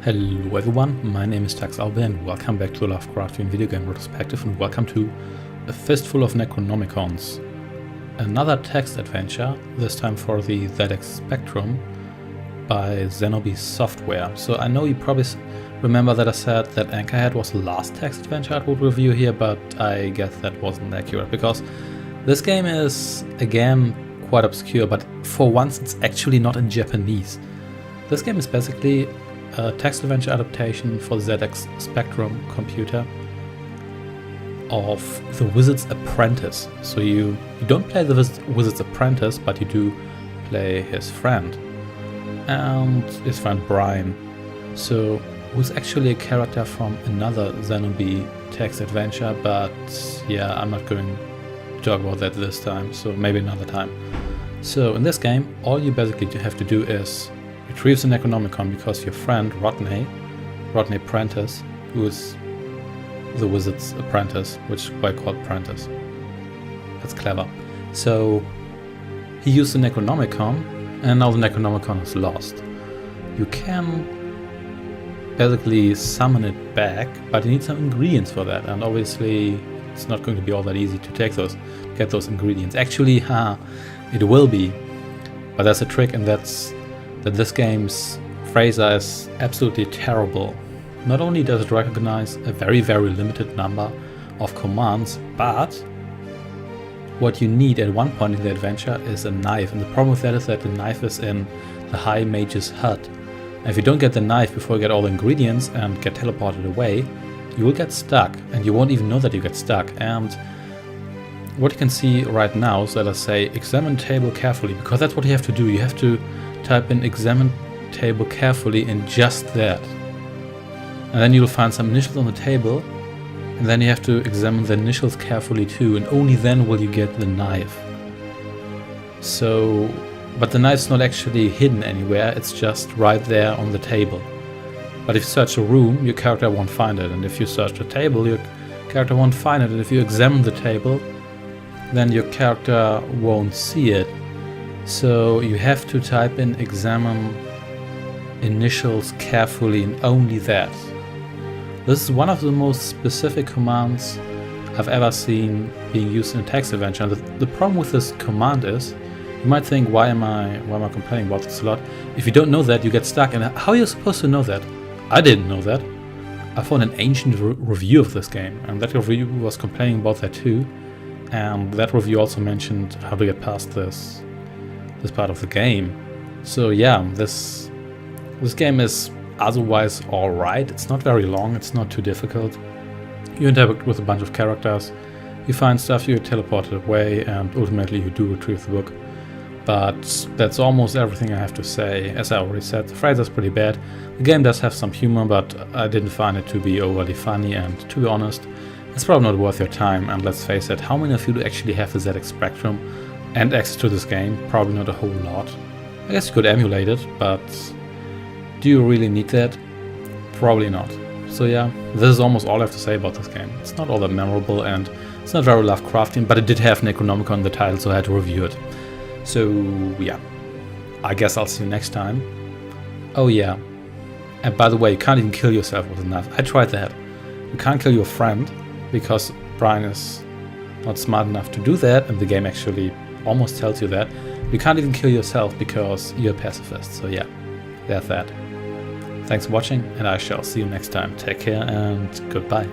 Hello everyone, my name is TaxOwlbear and welcome back to the Lovecraftian video game Retrospective, and welcome to A Fistful of Necronomicons. Another text adventure, this time for the ZX Spectrum by Xenobi Software. So I know you probably remember that I said that Anchorhead was the last text adventure I would review here, but I guess that wasn't accurate because this game is, again, quite obscure, but for once it's actually not in Japanese. This game is basically a text adventure adaptation for the ZX Spectrum computer of The Wizard's Apprentice. So you don't play the Wizard's Apprentice, but you do play his friend. And his friend Brian. So who's actually a character from another Xenobi text adventure, but yeah, I'm not going to talk about that this time, so maybe another time. So in this game, all you basically have to do is retrieve the Necronomicon because your friend Rodney Prentice, who is the Wizard's Apprentice, which is why called Prentice. That's clever. So he used the Necronomicon, and now the Necronomicon is lost. You can basically summon it back, but you need some ingredients for that, and obviously it's not going to be all that easy to get those ingredients. Actually, it will be, but there's a trick, and that's that this game's phrasing is absolutely terrible. Not only does it recognize a very, very limited number of commands, but what you need at one point in the adventure is a knife. And the problem with that is that the knife is in the High Mage's hut. And if you don't get the knife before you get all the ingredients and get teleported away, you will get stuck, and you won't even know that you get stuck. And what you can see right now is, let us say, examine table carefully, because that's what you have to do. You have to type in examine table carefully in just that. And then you'll find some initials on the table, and then you have to examine the initials carefully too, and only then will you get the knife. So, but the knife's not actually hidden anywhere, it's just right there on the table. But if you search a room, your character won't find it, and if you search a table, your character won't find it, and if you examine the table, then your character won't see it. So you have to type in examine initials carefully and only that. This is one of the most specific commands I've ever seen being used in a text adventure. And the problem with this command is, you might think, why am I complaining about this a lot? If you don't know that, you get stuck. And how are you supposed to know that? I didn't know that. I found an ancient review of this game, and that review was complaining about that too. And that review also mentioned how to get past this part of the game. So yeah, this game is otherwise alright. It's not very long, it's not too difficult. You interact with a bunch of characters, you find stuff, you teleport it away, and ultimately you do retrieve the book. But that's almost everything I have to say. As I already said, the phrase is pretty bad. The game does have some humor, but I didn't find it to be overly funny, and to be honest, it's probably not worth your time. And let's face it, how many of you do actually have the ZX Spectrum and access to this game? Probably not a whole lot. I guess you could emulate it, but do you really need that? Probably not. So yeah, this is almost all I have to say about this game. It's not all that memorable, and it's not very Lovecraftian, but it did have Necronomicon in the title, so I had to review it. So yeah, I guess I'll see you next time. Oh yeah, and by the way, you can't even kill yourself with a knife. I tried that. You can't kill your friend, because Brian is not smart enough to do that, and the game actually almost tells you that. You can't even kill yourself because you're a pacifist. So yeah, there's that. Thanks for watching, and I shall see you next time. Take care and goodbye.